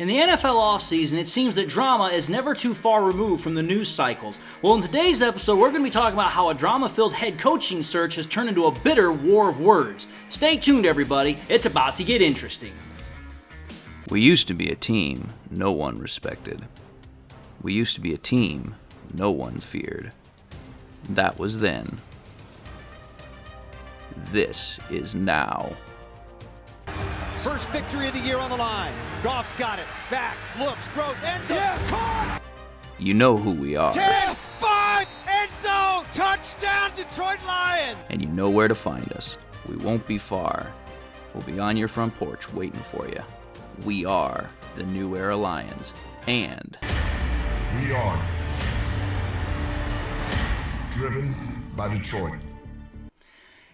In the NFL offseason, it seems that drama is never too far removed from the news cycles. Well, in today's episode, we're going to be talking about how a drama-filled head coaching search has turned into a bitter war of words. Stay tuned, everybody. It's about to get interesting. We used to be a team no one respected. We used to be a team no one feared. That was then. This is now. First victory of the year on the line. Goff's got it. Back, looks, throws, end zone. Yes! Caught! You know who we are. 10-5, end zone, touchdown, Detroit Lions! And you know where to find us. We won't be far. We'll be on your front porch waiting for you. We are the New Era Lions. And we are driven by Detroit.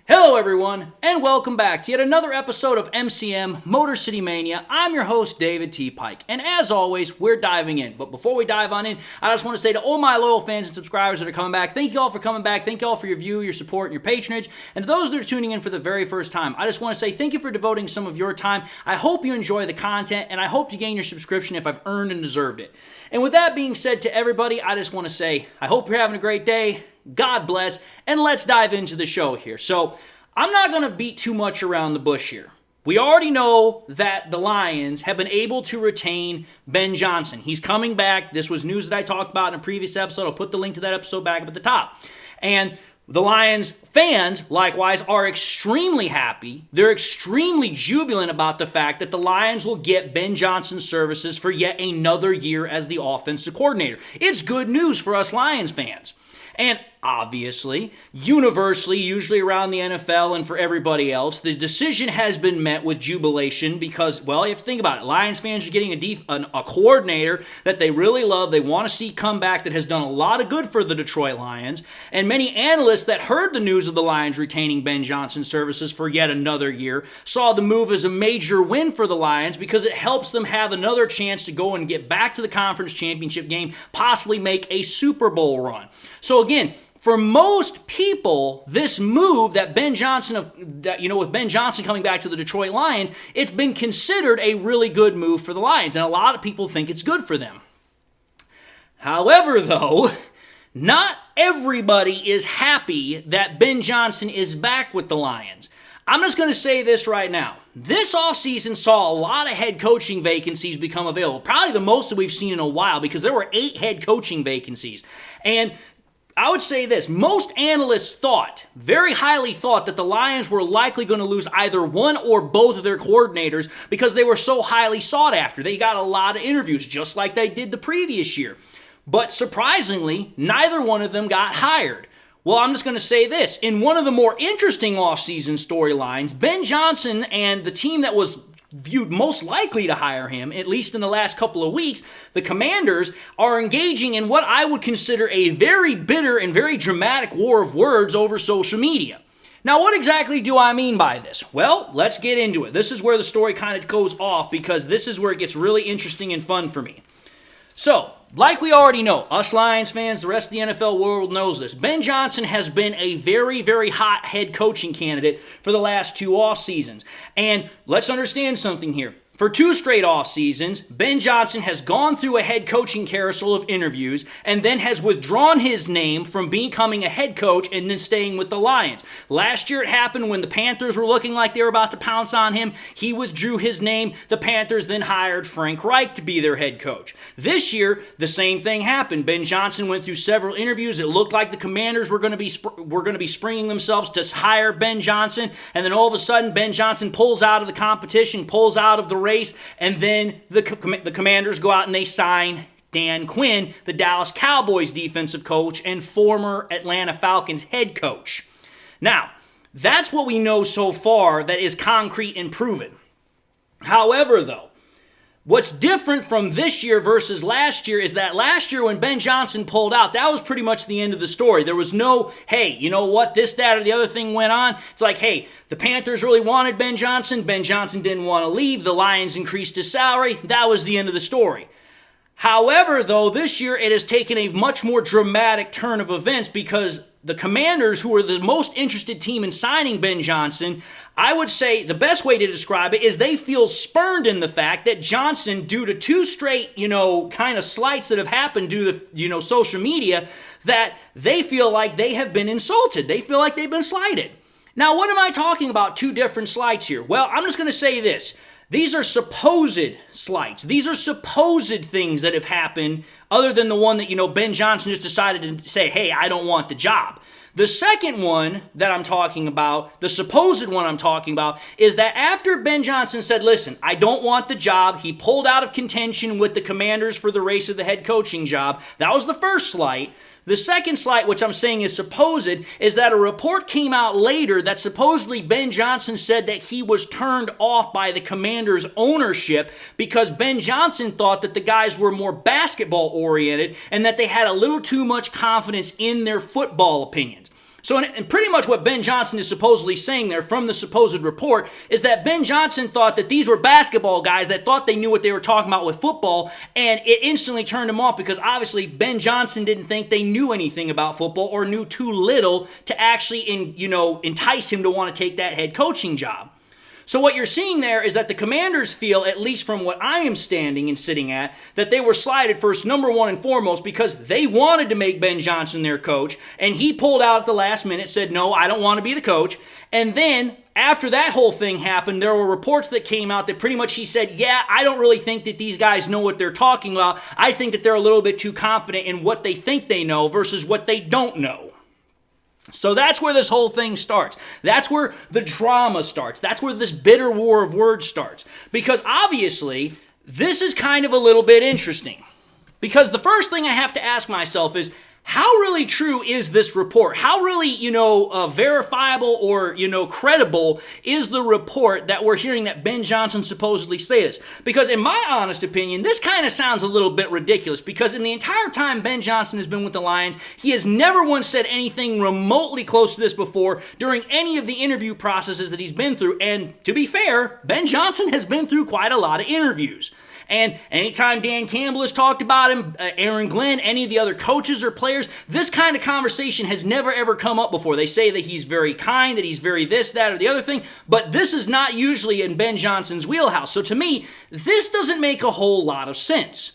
Hello everyone, and welcome back to yet another episode of MCM Motor City Mania. I'm your host, David T. Pike, and as always, we're diving in. But before we dive on in, I just want to say to all my loyal fans and subscribers that are coming back, thank you all for coming back. Thank you all for your view, your support, and your patronage. And to those that are tuning in for the very first time, I just want to say thank you for devoting some of your time. I hope you enjoy the content, and I hope to gain your subscription if I've earned and deserved it. And with that being said to everybody, I just want to say I hope you're having a great day. God bless, and let's dive into the show here. So, I'm not going to beat too much around the bush here. We already know that the Lions have been able to retain Ben Johnson. He's coming back. This was news that I talked about in a previous episode. I'll put the link to that episode back up at the top. And the Lions fans, likewise, are extremely happy. They're extremely jubilant about the fact that the Lions will get Ben Johnson's services for yet another year as the offensive coordinator. It's good news for us Lions fans. And obviously, universally, usually around the NFL and for everybody else, the decision has been met with jubilation because, well, you have to think about it. Lions fans are getting a coordinator that they really love, they want to see come back, that has done a lot of good for the Detroit Lions. And many analysts that heard the news of the Lions retaining Ben Johnson's services for yet another year saw the move as a major win for the Lions because it helps them have another chance to go and get back to the conference championship game, possibly make a Super Bowl run. So again, for most people, this move that Ben Johnson, with Ben Johnson coming back to the Detroit Lions, it's been considered a really good move for the Lions, and a lot of people think it's good for them. However, though, not everybody is happy that Ben Johnson is back with the Lions. I'm just going to say this right now. This offseason saw a lot of head coaching vacancies become available, probably the most that we've seen in a while because there were 8 head coaching vacancies. And I would say this, most analysts very highly thought that the Lions were likely going to lose either one or both of their coordinators because they were so highly sought after. They got a lot of interviews, just like they did the previous year. But surprisingly, neither one of them got hired. Well, I'm just going to say this. In one of the more interesting offseason storylines, Ben Johnson and the team that was viewed most likely to hire him, at least in the last couple of weeks, the Commanders are engaging in what I would consider a very bitter and very dramatic war of words over social media. Now, what exactly do I mean by this? Well, let's get into it. This is where the story kind of goes off because this is where it gets really interesting and fun for me. So, like we already know, us Lions fans, the rest of the NFL world knows this. Ben Johnson has been a very, very hot head coaching candidate for the last 2 off seasons. And let's understand something here. For 2 straight off seasons, Ben Johnson has gone through a head coaching carousel of interviews and then has withdrawn his name from becoming a head coach and then staying with the Lions. Last year it happened when the Panthers were looking like they were about to pounce on him. He withdrew his name. The Panthers then hired Frank Reich to be their head coach. This year, the same thing happened. Ben Johnson went through several interviews. It looked like the Commanders were going to be springing themselves to hire Ben Johnson, and then all of a sudden Ben Johnson pulls out of the competition, pulls out of the race, and then the Commanders go out and they sign Dan Quinn, the Dallas Cowboys defensive coach and former Atlanta Falcons head coach. Now, that's what we know so far that is concrete and proven. However, though, what's different from this year versus last year is that last year when Ben Johnson pulled out, that was pretty much the end of the story. There was no, hey, you know what, this, that, or the other thing went on. It's like, hey, the Panthers really wanted Ben Johnson. Ben Johnson didn't want to leave. The Lions increased his salary. That was the end of the story. However, though, this year it has taken a much more dramatic turn of events because the Commanders, who are the most interested team in signing Ben Johnson, I would say the best way to describe it is they feel spurned in the fact that Johnson, due to two straight, kind of slights that have happened due to, social media, that they feel like they have been insulted. They feel like they've been slighted. Now, what am I talking about? Two different slights here. Well, I'm just going to say this. These are supposed slights. These are supposed things that have happened other than the one that, Ben Johnson just decided to say, hey, I don't want the job. The second one that I'm talking about, the supposed one I'm talking about, is that after Ben Johnson said, listen, I don't want the job, he pulled out of contention with the Commanders for the race of the head coaching job. That was the first slight. The second slight, which I'm saying is supposed, is that a report came out later that supposedly Ben Johnson said that he was turned off by the Commanders' ownership because Ben Johnson thought that the guys were more basketball-oriented and that they had a little too much confidence in their football opinions. So, and pretty much what Ben Johnson is supposedly saying there from the supposed report is that Ben Johnson thought that these were basketball guys that thought they knew what they were talking about with football, and it instantly turned him off because obviously Ben Johnson didn't think they knew anything about football or knew too little to actually, entice him to want to take that head coaching job. So what you're seeing there is that the Commanders feel, at least from what I am standing and sitting at, that they were slighted first, number one and foremost, because they wanted to make Ben Johnson their coach, and he pulled out at the last minute, said, no, I don't want to be the coach. And then, after that whole thing happened, there were reports that came out that pretty much he said, yeah, I don't really think that these guys know what they're talking about. I think that they're a little bit too confident in what they think they know versus what they don't know. So that's where this whole thing starts. That's where the drama starts. That's where this bitter war of words starts. Because obviously, this is kind of a little bit interesting. Because the first thing I have to ask myself is, how really true is this report? How really, verifiable or, credible is the report that we're hearing that Ben Johnson supposedly says? Because in my honest opinion, this kind of sounds a little bit ridiculous because in the entire time Ben Johnson has been with the Lions, he has never once said anything remotely close to this before during any of the interview processes that he's been through. And to be fair, Ben Johnson has been through quite a lot of interviews. And anytime Dan Campbell has talked about him, Aaron Glenn, any of the other coaches or players, this kind of conversation has never ever come up before. They say that he's very kind, that he's very this, that, or the other thing, but this is not usually in Ben Johnson's wheelhouse. So to me, this doesn't make a whole lot of sense.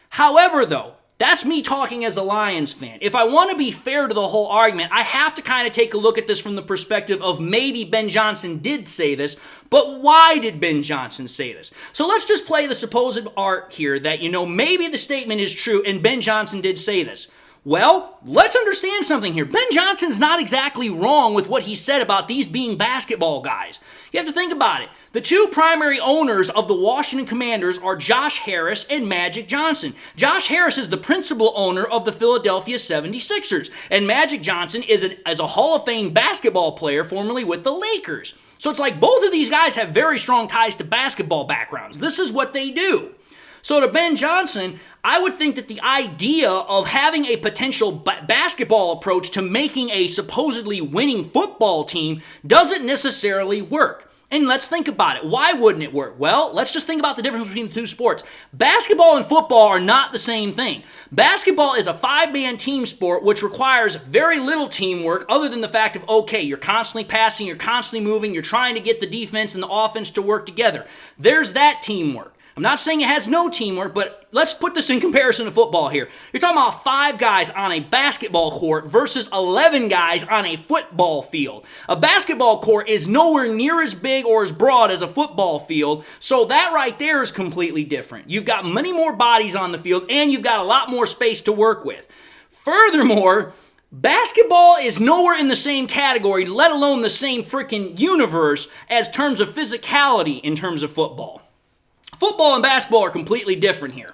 However, though, that's me talking as a Lions fan. If I want to be fair to the whole argument, I have to kind of take a look at this from the perspective of maybe Ben Johnson did say this, but why did Ben Johnson say this? So let's just play the supposed art here that, maybe the statement is true and Ben Johnson did say this. Well, let's understand something here. Ben Johnson's not exactly wrong with what he said about these being basketball guys. You have to think about it. The two primary owners of the Washington Commanders are Josh Harris and Magic Johnson. Josh Harris is the principal owner of the Philadelphia 76ers, and Magic Johnson is a Hall of Fame basketball player formerly with the Lakers. So it's like both of these guys have very strong ties to basketball backgrounds. This is what they do. So to Ben Johnson, I would think that the idea of having a potential basketball approach to making a supposedly winning football team doesn't necessarily work. And let's think about it. Why wouldn't it work? Well, let's just think about the difference between the two sports. Basketball and football are not the same thing. Basketball is a 5-man team sport which requires very little teamwork other than the fact of, okay, you're constantly passing, you're constantly moving, you're trying to get the defense and the offense to work together. There's that teamwork. I'm not saying it has no teamwork, but let's put this in comparison to football here. You're talking about 5 guys on a basketball court versus 11 guys on a football field. A basketball court is nowhere near as big or as broad as a football field, so that right there is completely different. You've got many more bodies on the field, and you've got a lot more space to work with. Furthermore, basketball is nowhere in the same category, let alone the same freaking universe, as terms of physicality in terms of football. Football and basketball are completely different here.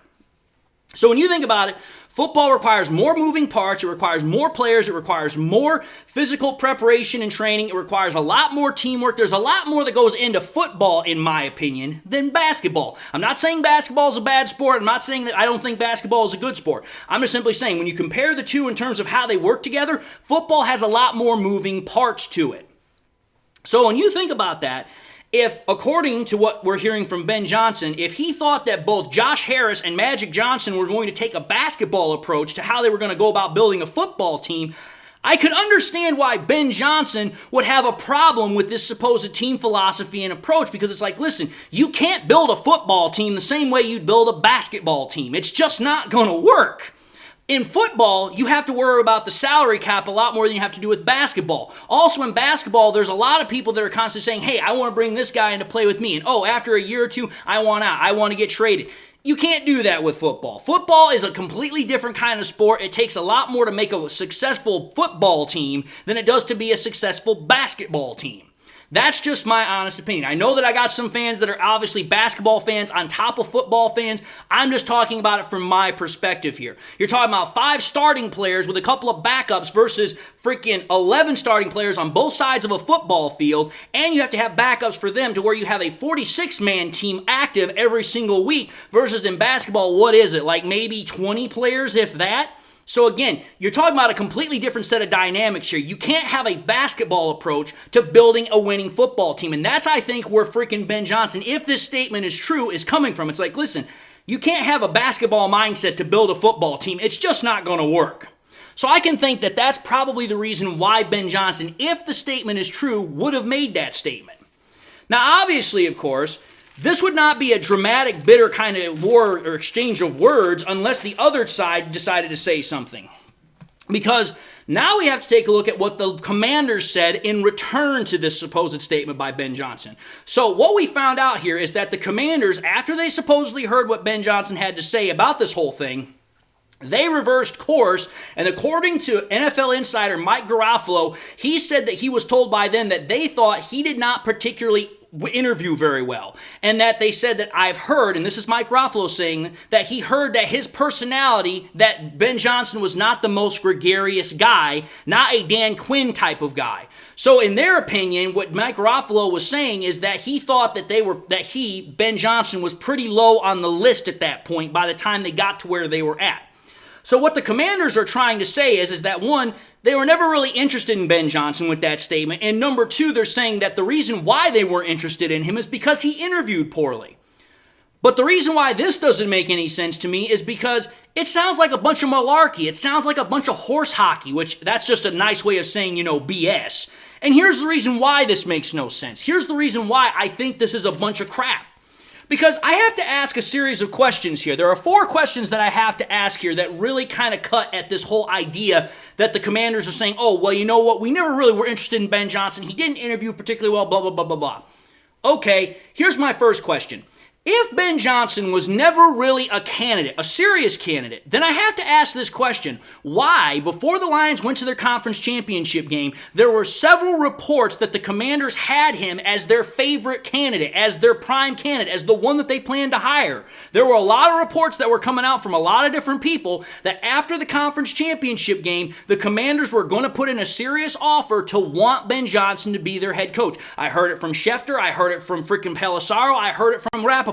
So when you think about it, football requires more moving parts, it requires more players, it requires more physical preparation and training, it requires a lot more teamwork. There's a lot more that goes into football, in my opinion, than basketball. I'm not saying basketball is a bad sport. I'm not saying that I don't think basketball is a good sport. I'm just simply saying when you compare the two in terms of how they work together, football has a lot more moving parts to it. So when you think about that, if, according to what we're hearing from Ben Johnson, if he thought that both Josh Harris and Magic Johnson were going to take a basketball approach to how they were going to go about building a football team, I could understand why Ben Johnson would have a problem with this supposed team philosophy and approach, because it's like, listen, you can't build a football team the same way you'd build a basketball team. It's just not going to work. In football, you have to worry about the salary cap a lot more than you have to do with basketball. Also in basketball, there's a lot of people that are constantly saying, hey, I want to bring this guy in to play with me. And after a year or two, I want out. I want to get traded. You can't do that with football. Football is a completely different kind of sport. It takes a lot more to make a successful football team than it does to be a successful basketball team. That's just my honest opinion. I know that I got some fans that are obviously basketball fans on top of football fans. I'm just talking about it from my perspective here. You're talking about 5 starting players with a couple of backups versus freaking 11 starting players on both sides of a football field, and you have to have backups for them to where you have a 46-man team active every single week versus in basketball, what is it, like maybe 20 players, if that? So again, you're talking about a completely different set of dynamics here. You can't have a basketball approach to building a winning football team. And that's, I think, where freaking Ben Johnson, if this statement is true, is coming from. It's like, listen, you can't have a basketball mindset to build a football team. It's just not going to work. So I can think that that's probably the reason why Ben Johnson, if the statement is true, would have made that statement. Now, obviously, of course, this would not be a dramatic, bitter kind of war or exchange of words unless the other side decided to say something. Because now we have to take a look at what the Commanders said in return to this supposed statement by Ben Johnson. So what we found out here is that the Commanders, after they supposedly heard what Ben Johnson had to say about this whole thing, they reversed course, and according to NFL insider Mike Garafolo, he said that he was told by them that they thought he did not particularly interview very well, and that they said that I've heard, and this is Mike Garafolo saying, that he heard that his personality, that Ben Johnson was not the most gregarious guy, not a Dan Quinn type of guy. So in their opinion, what Mike Garafolo was saying is that he thought that Ben Johnson was pretty low on the list at that point by the time they got to where they were at. So what the Commanders are trying to say is that, one, they were never really interested in Ben Johnson with that statement, and number 2, they're saying that the reason why they were interested in him is because he interviewed poorly. But the reason why this doesn't make any sense to me is because it sounds like a bunch of malarkey. It sounds like a bunch of horse hockey, which that's just a nice way of saying, BS. And here's the reason why this makes no sense. Here's the reason why I think this is a bunch of crap. Because I have to ask a series of questions here. There are 4 questions that I have to ask here that really kind of cut at this whole idea that the Commanders are saying, oh, well, you know what? We never really were interested in Ben Johnson. He didn't interview particularly well, blah, blah, blah, blah, blah. Okay, here's my first question. If Ben Johnson was never really a candidate, a serious candidate, then I have to ask this question. Why, before the Lions went to their conference championship game, there were several reports that the Commanders had him as their favorite candidate, as their prime candidate, as the one that they planned to hire? There were a lot of reports that were coming out from a lot of different people that after the conference championship game, the Commanders were going to put in a serious offer to want Ben Johnson to be their head coach. I heard it from Schefter. I heard it from freaking Pelissaro. I heard it from Rappaport.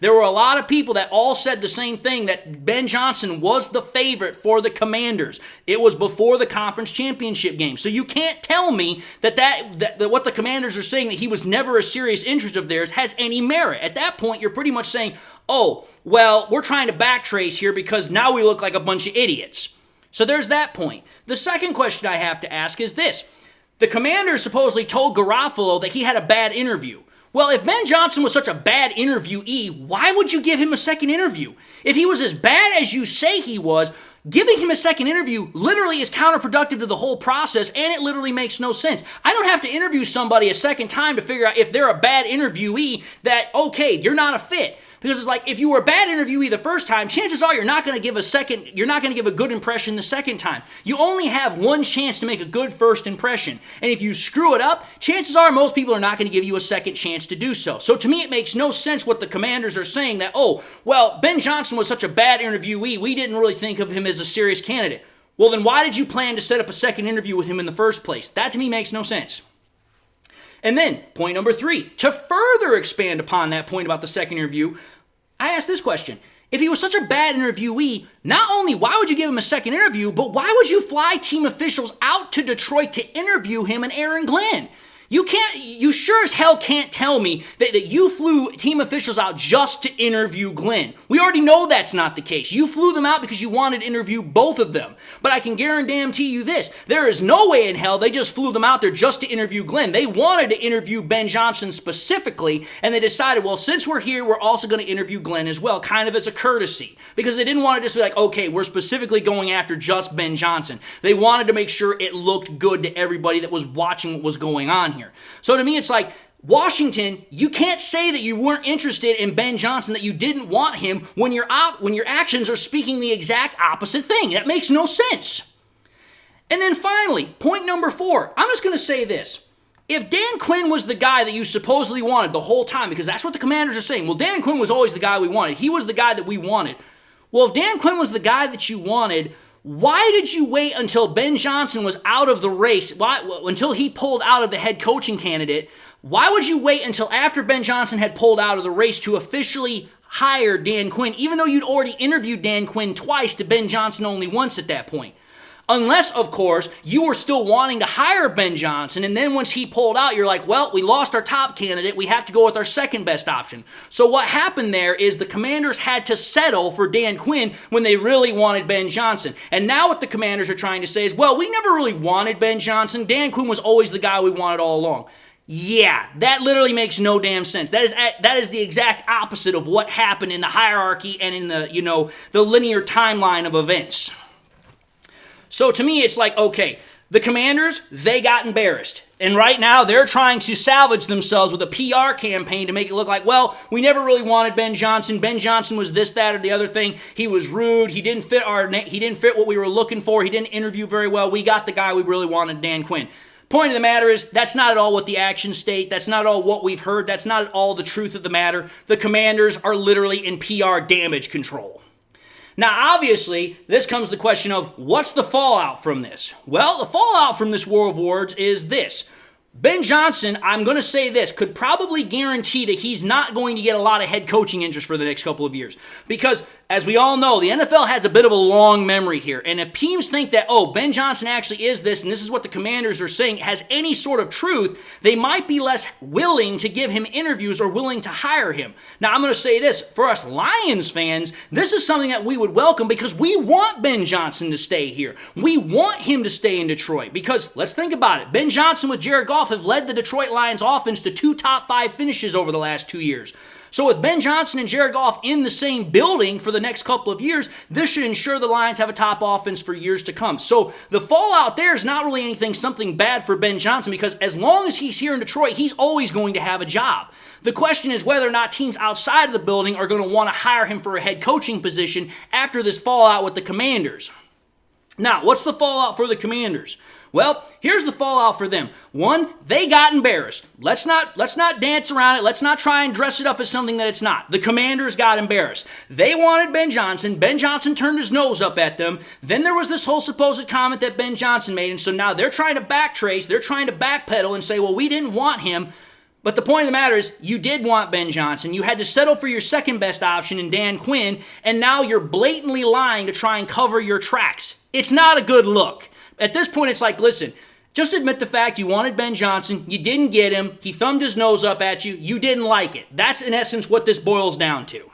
There were a lot of people that all said the same thing, that Ben Johnson was the favorite for the Commanders. It was before the conference championship game. So you can't tell me that what the Commanders are saying, that he was never a serious interest of theirs, has any merit. At that point, you're pretty much saying, oh, well, we're trying to backtrace here because now we look like a bunch of idiots. So there's that point. The second question I have to ask is this. The Commanders supposedly told Garafolo that he had a bad interview. Well, if Ben Johnson was such a bad interviewee, why would you give him a second interview? If he was as bad as you say he was, giving him a second interview literally is counterproductive to the whole process, and it literally makes no sense. I don't have to interview somebody a second time to figure out if they're a bad interviewee that, okay, you're not a fit. Because it's like, if you were a bad interviewee the first time, chances are you're not going to give a good impression the second time. You only have one chance to make a good first impression. And if you screw it up, chances are most people are not going to give you a second chance to do so. So to me, it makes no sense what the Commanders are saying that, oh, well, Ben Johnson was such a bad interviewee, we didn't really think of him as a serious candidate. Well, then why did you plan to set up a second interview with him in the first place? That to me makes no sense. And then, point number 3, to further expand upon that point about the second interview, I asked this question. If he was such a bad interviewee, not only why would you give him a second interview, but why would you fly team officials out to Detroit to interview him and Aaron Glenn? You sure as hell can't tell me that you flew team officials out just to interview Glenn. We already know that's not the case. You flew them out because you wanted to interview both of them. But I can guarantee you this, there is no way in hell they just flew them out there just to interview Glenn. They wanted to interview Ben Johnson specifically, and they decided, well, since we're here, we're also going to interview Glenn as well, kind of as a courtesy. Because they didn't want to just be like, okay, we're specifically going after just Ben Johnson. They wanted to make sure it looked good to everybody that was watching what was going on here. So to me, it's like, Washington, you can't say that you weren't interested in Ben Johnson, that you didn't want him when your actions are speaking the exact opposite thing. That makes no sense. And then finally, point number 4. I'm just going to say this. If Dan Quinn was the guy that you supposedly wanted the whole time, because that's what the Commanders are saying, well, Dan Quinn was always the guy we wanted. He was the guy that we wanted. Well, if Dan Quinn was the guy that you wanted, why did you wait until Ben Johnson was out of the race, until he pulled out of the head coaching candidate? Why would you wait until after Ben Johnson had pulled out of the race to officially hire Dan Quinn, even though you'd already interviewed Dan Quinn twice to Ben Johnson only once at that point? Unless, of course, you were still wanting to hire Ben Johnson, and then once he pulled out, you're like, well, we lost our top candidate, we have to go with our second best option. So what happened there is the Commanders had to settle for Dan Quinn when they really wanted Ben Johnson. And now what the Commanders are trying to say is, well, we never really wanted Ben Johnson. Dan Quinn was always the guy we wanted all along. Yeah, that literally makes no damn sense. That is the exact opposite of what happened in the hierarchy and in the linear timeline of events. So to me, it's like, okay, the Commanders, they got embarrassed. And right now, they're trying to salvage themselves with a PR campaign to make it look like, well, we never really wanted Ben Johnson. Ben Johnson was this, that, or the other thing. He was rude. He didn't fit what we were looking for. He didn't interview very well. We got the guy we really wanted, Dan Quinn. Point of the matter is, that's not at all what the actions state. That's not at all what we've heard. That's not at all the truth of the matter. The Commanders are literally in PR damage control. Now, obviously, this comes to the question of, what's the fallout from this? Well, the fallout from this war of words is this. Ben Johnson, I'm going to say this, could probably guarantee that he's not going to get a lot of head coaching interest for the next couple of years. Because, as we all know, the NFL has a bit of a long memory here. And if teams think that, oh, Ben Johnson actually is this, and this is what the Commanders are saying, has any sort of truth, they might be less willing to give him interviews or willing to hire him. Now, I'm going to say this, for us Lions fans, this is something that we would welcome because we want Ben Johnson to stay here. We want him to stay in Detroit because, let's think about it, Ben Johnson with Jared Goff have led the Detroit Lions offense to 2 top 5 finishes over the last 2 years. So with Ben Johnson and Jared Goff in the same building for the next couple of years, this should ensure the Lions have a top offense for years to come. So the fallout there is not really something bad for Ben Johnson because as long as he's here in Detroit, he's always going to have a job. The question is whether or not teams outside of the building are going to want to hire him for a head coaching position after this fallout with the Commanders. Now, what's the fallout for the Commanders? Well, here's the fallout for them. 1, they got embarrassed. Let's not dance around it. Let's not try and dress it up as something that it's not. The Commanders got embarrassed. They wanted Ben Johnson. Ben Johnson turned his nose up at them. Then there was this whole supposed comment that Ben Johnson made, and so now they're trying to backtrace. They're trying to backpedal and say, well, we didn't want him. But the point of the matter is, you did want Ben Johnson. You had to settle for your second best option in Dan Quinn, and now you're blatantly lying to try and cover your tracks. It's not a good look. At this point, it's like, listen, just admit the fact you wanted Ben Johnson, you didn't get him, he thumbed his nose up at you, you didn't like it. That's in essence what this boils down to.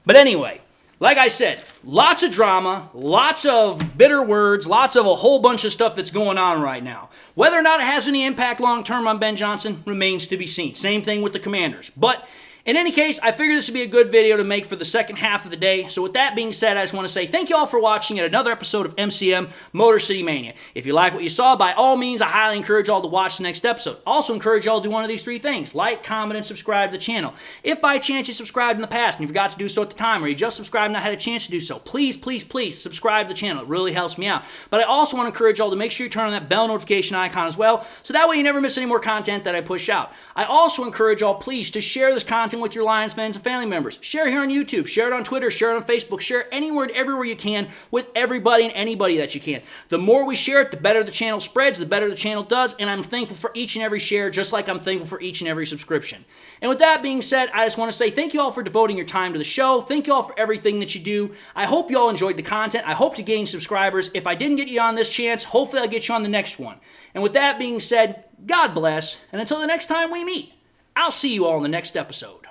But anyway, like I said, lots of drama, lots of bitter words, lots of a whole bunch of stuff that's going on right now. Whether or not it has any impact long-term on Ben Johnson remains to be seen. Same thing with the Commanders. But in any case, I figured this would be a good video to make for the second half of the day. So with that being said, I just want to say thank you all for watching yet another episode of MCM Motor City Mania. If you like what you saw, by all means, I highly encourage you all to watch the next episode. Also encourage you all to do one of these 3 things. Like, comment, and subscribe to the channel. If by chance you subscribed in the past and you forgot to do so at the time, or you just subscribed and not had a chance to do so, please, please, please subscribe to the channel. It really helps me out. But I also want to encourage you all to make sure you turn on that bell notification icon as well, so that way you never miss any more content that I push out. I also encourage you all, please, to share this content with your Lions fans and family members. Share it here on YouTube, share it on Twitter, share it on Facebook, share it anywhere and everywhere you can with everybody and anybody that you can. The more we share it, the better the channel spreads, the better the channel does, and I'm thankful for each and every share, just like I'm thankful for each and every subscription. And with that being said, I just want to say thank you all for devoting your time to the show. Thank you all for everything that you do. I hope you all enjoyed the content. I hope to gain subscribers. If I didn't get you on this chance, hopefully I'll get you on the next one. And with that being said, God bless, and until the next time we meet, I'll see you all in the next episode.